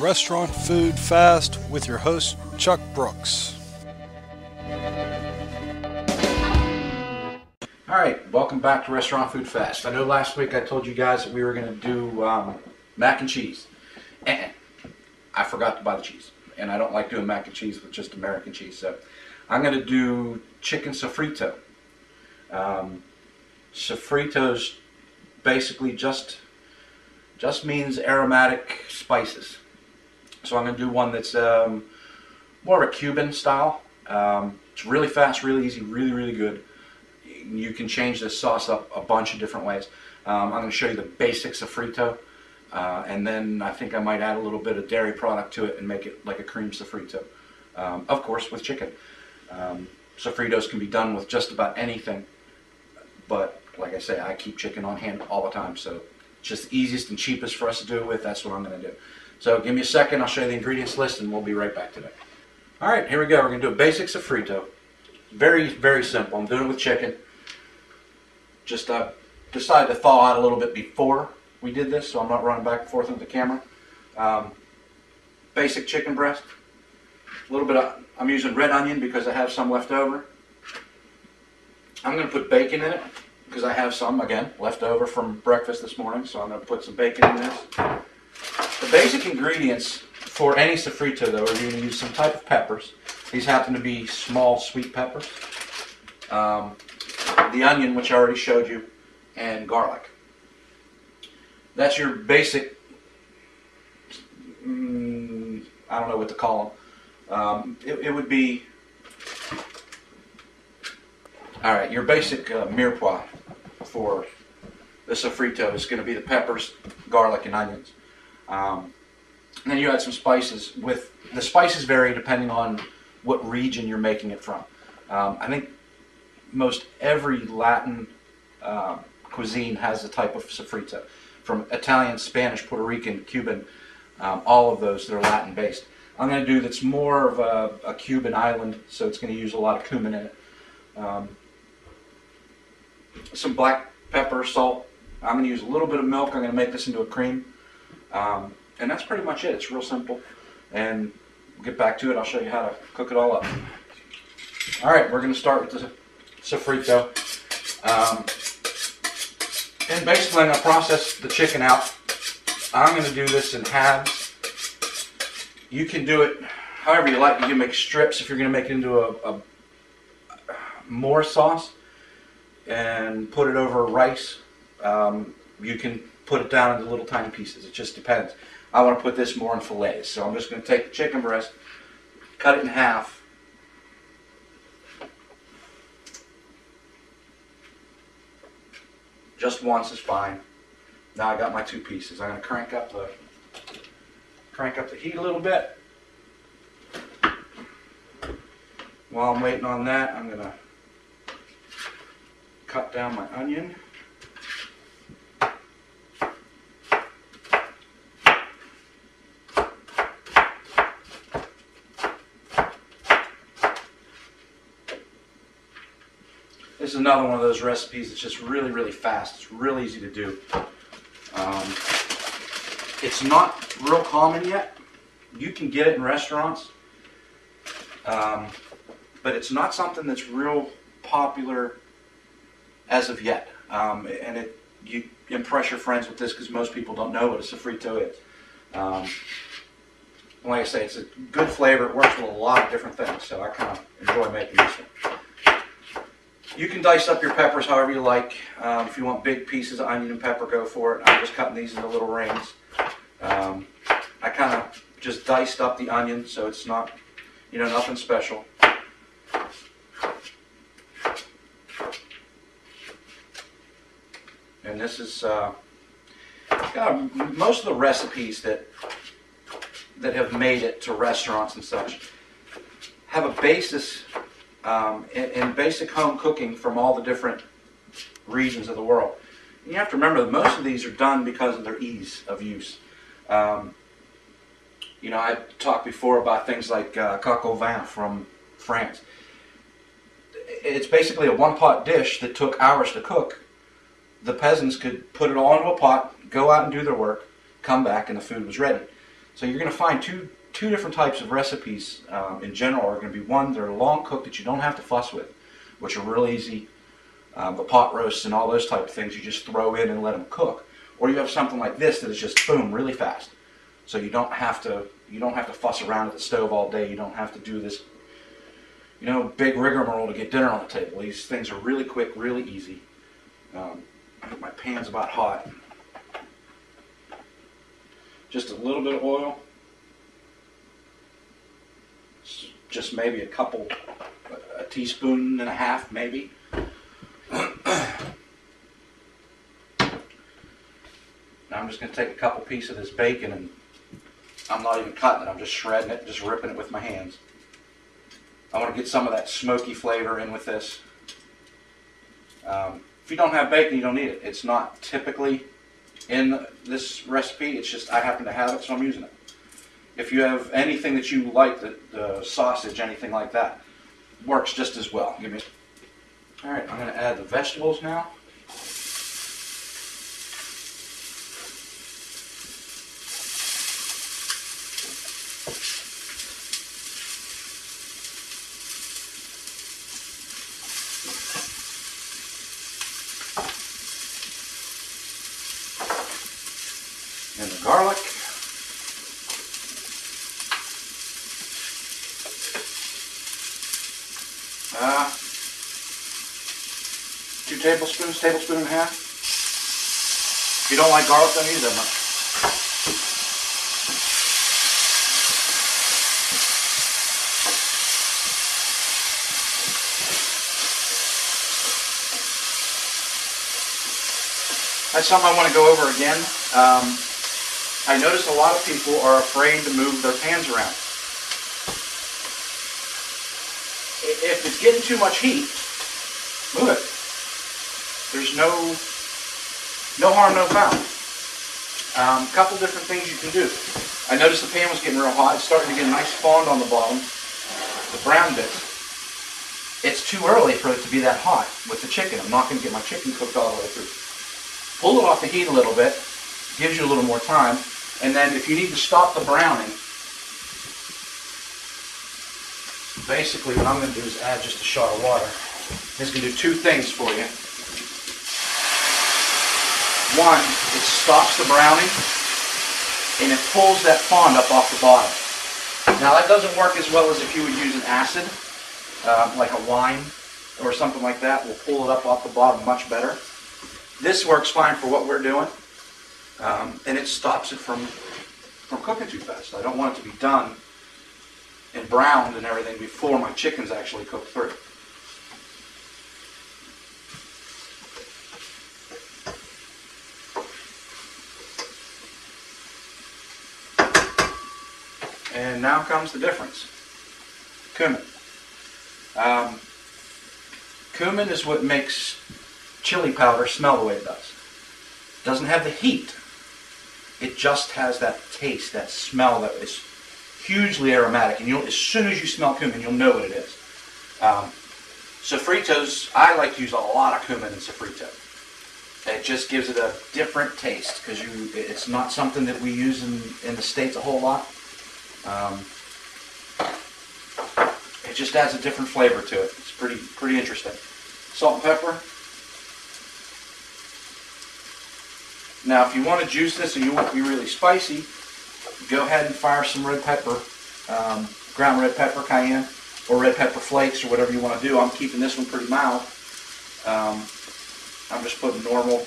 Restaurant Food Fast with your host, Chuck Brooks. Alright, welcome back to Restaurant Food Fast. I know last week I told you guys that we were going to do mac and cheese. And I forgot to buy the cheese. And I don't like doing mac and cheese with just American cheese. So I'm going to do chicken sofrito. Sofrito's basically just means aromatic spices. So I'm going to do one that's more of a Cuban style. It's really fast, really easy, really good. You can change this sauce up a bunch of different ways. I'm going to show you the basic sofrito, and then I think I might add a little bit of dairy product to it and make it like a cream sofrito. Of course, with chicken. Sofritos can be done with just about anything, but like I say, I keep chicken on hand all the time, so it's just the easiest and cheapest for us to do it with. That's what I'm going to do. So give me a second, I'll show you the ingredients list, and we'll be right back today. Alright, here we go. We're going to do a basic sofrito. Very simple. I'm doing it with chicken. Just decided to thaw out a little bit before we did this, so I'm not running back and forth with the camera. Basic chicken breast. A little bit of, I'm using red onion because I have some left over. I'm going to put bacon in it because I have some, again, left over from breakfast this morning, so I'm going to put some bacon in this. The basic ingredients for any sofrito, though, are you're going to use some type of peppers. These happen to be small sweet peppers. The onion, which I already showed you, and garlic. That's your basic, I don't know what to call them. It would be, alright, your basic mirepoix for the sofrito is going to be the peppers, garlic, and onions. And then you add some spices. The spices vary depending on what region you're making it from. I think most every Latin cuisine has a type of sofrito. From Italian, Spanish, Puerto Rican, Cuban, all of those that are Latin based. I'm going to do that's more of a Cuban island, so it's going to use a lot of cumin in it. Some black pepper, salt. I'm going to use a little bit of milk. I'm going to make this into a cream. And that's pretty much it. It's real simple. And we'll get back to it. I'll show you how to cook it all up. Alright, we're going to start with the sofrito. And basically I'm going to process the chicken out. I'm going to do this in halves. You can do it however you like. You can make strips if you're going to make it into a more sauce and put it over rice. You can put it down into little tiny pieces. It just depends. I want to put this more in fillets, so I'm just going to take the chicken breast, cut it in half, just once is fine. Now I got my two pieces. I'm going to crank up the heat a little bit. While I'm waiting on that, I'm going to cut down my onion. This is another one of those recipes that's just really fast. It's real easy to do. It's not real common yet. You can get it in restaurants, but it's not something that's real popular as of yet. And you impress your friends with this because most people don't know what a sofrito is. Like I say, it's a good flavor. It works with a lot of different things, so I kind of enjoy making this one. You can dice up your peppers however you like. If you want big pieces of onion and pepper, go for it. I'm just cutting these into little rings. I kind of just diced up the onion, so it's not, nothing special. And this is most of the recipes that have made it to restaurants and such have a basis in basic home cooking from all the different regions of the world. And you have to remember that most of these are done because of their ease of use. I talked before about things like coq au vin from France. It's basically a one-pot dish that took hours to cook. The peasants could put it all into a pot, go out and do their work, come back, and the food was ready. So you're going to find two different types of recipes in general are going to be one that are long cooked that you don't have to fuss with, which are real easy. The pot roasts and all those type of things you just throw in and let them cook. Or you have something like this that is just boom, really fast. So you don't have to fuss around at the stove all day. You don't have to do this, big rigmarole to get dinner on the table. These things are really quick, really easy. I think my pan's about hot. Just a little bit of oil. Just maybe a teaspoon and a half, maybe. Now I'm just going to take a couple pieces of this bacon, and I'm not even cutting it, I'm just shredding it, just ripping it with my hands. I want to get some of that smoky flavor in with this. If you don't have bacon, you don't need it. It's not typically in this recipe, it's just I happen to have it, so I'm using it. If you have anything that you like, the sausage, anything like that, works just as well. Alright, I'm going to add the vegetables now. And the garlic. Two tablespoons, tablespoon and a half. If you don't like garlic, don't use that much. That's something I want to go over again. I notice a lot of people are afraid to move their pans around. If it's getting too much heat, move it. There's no harm, no foul. A couple different things you can do. I noticed the pan was getting real hot. It's starting to get a nice fond on the bottom, the brown bits. It's too early for it to be that hot with the chicken. I'm not going to get my chicken cooked all the way through. Pull it off the heat a little bit, gives you a little more time, and then if you need to stop the browning, basically what I'm going to do is add just a shot of water. This can do two things for you. One, it stops the browning, and it pulls that fond up off the bottom. Now that doesn't work as well as if you would use an acid, like a wine or something like that. Will pull it up off the bottom much better. This works fine for what we're doing, and it stops it from cooking too fast. I don't want it to be done and browned and everything before my chicken's actually cooked through. And now comes the difference. Cumin. Cumin is what makes chili powder smell the way it does. It doesn't have the heat. It just has that taste, that smell that is hugely aromatic. And as soon as you smell cumin, you'll know what it is. Sofritos, I like to use a lot of cumin in sofrito. It just gives it a different taste because it's not something that we use in the States a whole lot. It just adds a different flavor to it. It's pretty interesting. Salt and pepper. Now, if you want to juice this and you want it to be really spicy, go ahead and fire some red pepper, ground red pepper, cayenne, or red pepper flakes, or whatever you want to do. I'm keeping this one pretty mild. I'm just putting normal,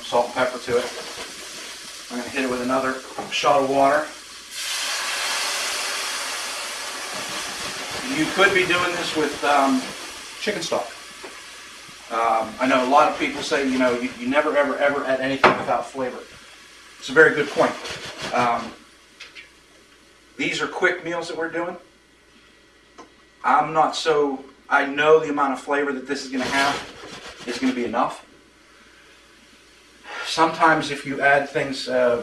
salt and pepper to it. I'm going to hit it with another shot of water. You could be doing this with chicken stock. I know a lot of people say, you never ever add anything without flavor. It's a very good point. These are quick meals that we're doing. I know the amount of flavor that this is going to have is going to be enough. Sometimes if you add things, I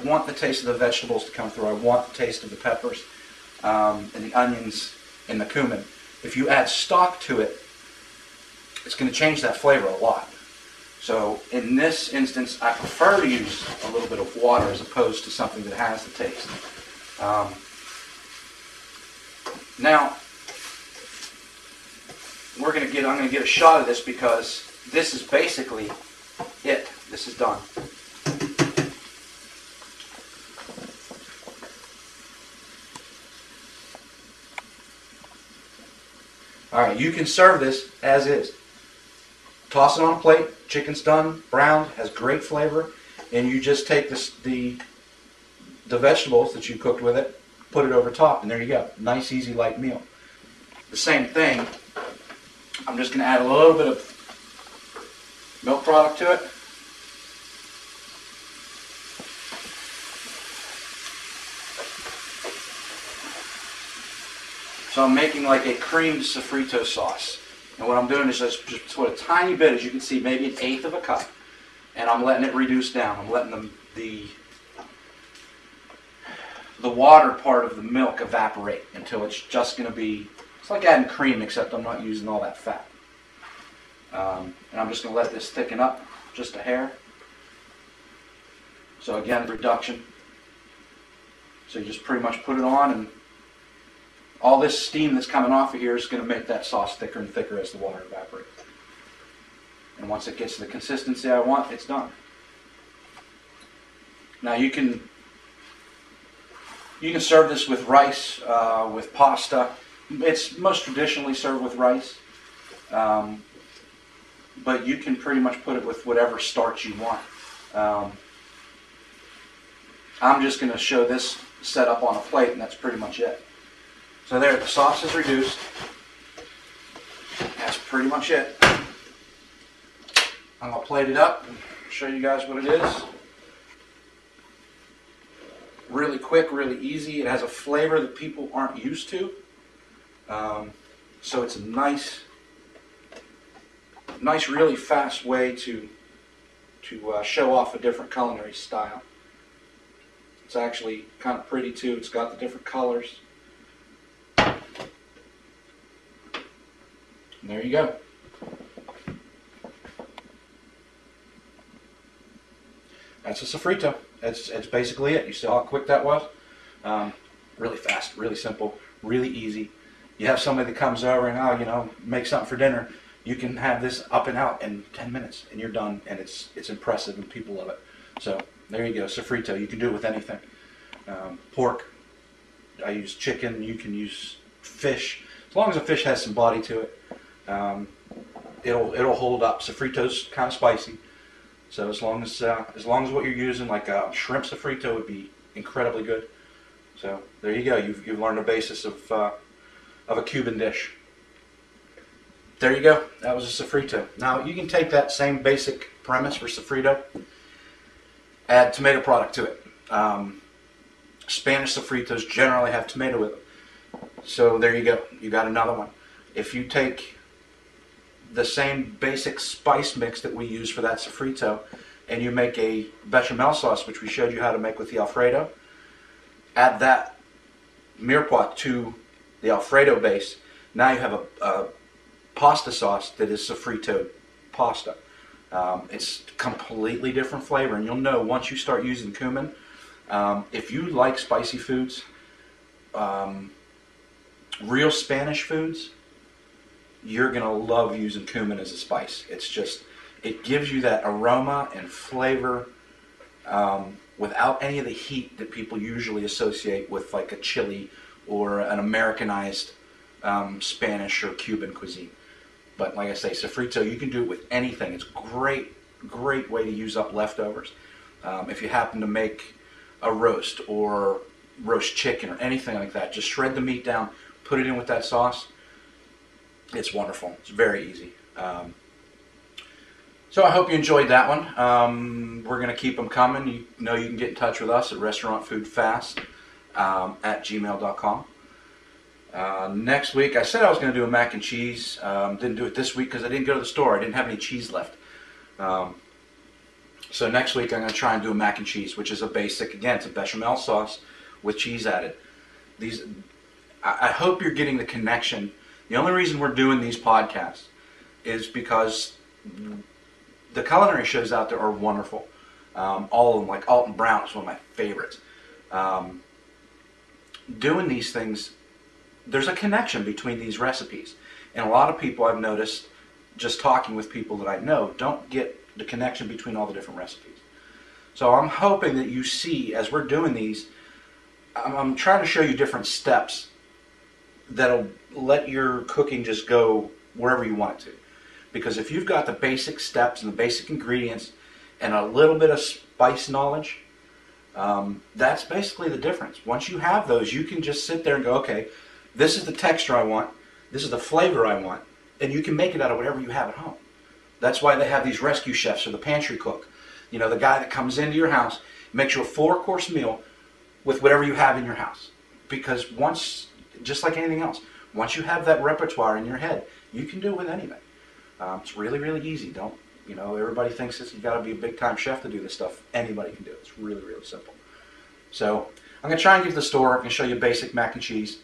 want the taste of the vegetables to come through. I want the taste of the peppers and the onions and the cumin. If you add stock to it, it's going to change that flavor a lot. So in this instance, I prefer to use a little bit of water as opposed to something that has the taste. Now, I'm going to get a shot of this because this is basically it. This is done. Alright, you can serve this as is. Toss it on a plate, chicken's done, browned, has great flavor, and you just take the vegetables that you cooked with it, put it over top, and there you go. Nice, easy, light meal. The same thing, I'm just going to add a little bit of milk product to it. So I'm making like a creamed sofrito sauce. And what I'm doing is just put a tiny bit, as you can see, maybe 1/8 of a cup. And I'm letting it reduce down. I'm letting the water part of the milk evaporate until it's just going to be, it's like adding cream, except I'm not using all that fat. And I'm just going to let this thicken up just a hair. So again, reduction. So you just pretty much put it on, and all this steam that's coming off of here is going to make that sauce thicker and thicker as the water evaporates. And once it gets to the consistency I want, it's done. Now you can serve this with rice, with pasta. It's most traditionally served with rice, but you can pretty much put it with whatever starch you want. I'm just going to show this set up on a plate, and that's pretty much it. So there, the sauce is reduced. That's pretty much it. I'm going to plate it up and show you guys what it is. Really quick, really easy. It has a flavor that people aren't used to. So it's a nice, really fast way to show off a different culinary style. It's actually kind of pretty too. It's got the different colors. And there you go. That's a sofrito. It's basically it. You see how quick that was? Really fast, really simple, really easy. You have somebody that comes over and, make something for dinner. You can have this up and out in 10 minutes and you're done, and it's impressive and people love it. So there you go, sofrito. You can do it with anything. Pork. I use chicken. You can use fish. As long as the fish has some body to it. It'll hold up. Sofrito's kind of spicy, so as long as what you're using, like a shrimp sofrito, would be incredibly good. So there you go. You've learned the basis of a Cuban dish. There you go. That was a sofrito. Now you can take that same basic premise for sofrito, add tomato product to it. Spanish sofritos generally have tomato with them. So there you go. You got another one. If you take the same basic spice mix that we use for that sofrito, and you make a bechamel sauce, which we showed you how to make with the Alfredo, add that mirepoix to the Alfredo base. Now you have a pasta sauce that is sofrito pasta. It's completely different flavor, and you'll know once you start using cumin. If you like spicy foods, real Spanish foods, you're going to love using cumin as a spice. It gives you that aroma and flavor without any of the heat that people usually associate with like a chili or an Americanized Spanish or Cuban cuisine. But like I say, sofrito, you can do it with anything. It's a great way to use up leftovers. If you happen to make a roast or roast chicken or anything like that, just shred the meat down, put it in with that sauce. It's wonderful. It's very easy. So I hope you enjoyed that one. We're going to keep them coming. You can get in touch with us at restaurantfoodfast at gmail.com. Next week, I said I was going to do a mac and cheese. Didn't do it this week because I didn't go to the store. I didn't have any cheese left. So next week I'm going to try and do a mac and cheese, which is a basic, again, it's a bechamel sauce with cheese added. I hope you're getting the connection. The only reason we're doing these podcasts is because the culinary shows out there are wonderful. All of them, like Alton Brown is one of my favorites. Doing these things, there's a connection between these recipes. And a lot of people I've noticed, just talking with people that I know, don't get the connection between all the different recipes. So I'm hoping that you see, as we're doing these, I'm trying to show you different steps that'll let your cooking just go wherever you want it to. Because if you've got the basic steps and the basic ingredients and a little bit of spice knowledge, that's basically the difference. Once you have those, you can just sit there and go, okay, this is the texture I want, this is the flavor I want, and you can make it out of whatever you have at home. That's why they have these rescue chefs or the pantry cook. You know, the guy that comes into your house, makes you a 4-course meal with whatever you have in your house. Because once, just like anything else, once you have that repertoire in your head, you can do it with anything. It's really, really easy. Everybody thinks that you've got to be a big-time chef to do this stuff. Anybody can do it. It's really, really simple. So I'm going to try and get to the store. I'm going to show you basic mac and cheese.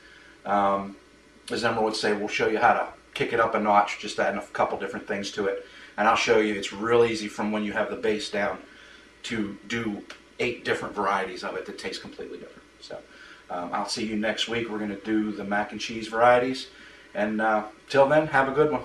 As Emma would say, we'll show you how to kick it up a notch, just adding a couple different things to it. And I'll show you it's real easy from when you have the base down to do 8 different varieties of it that taste completely different. So I'll see you next week. We're going to do the mac and cheese varieties. And till then, have a good one.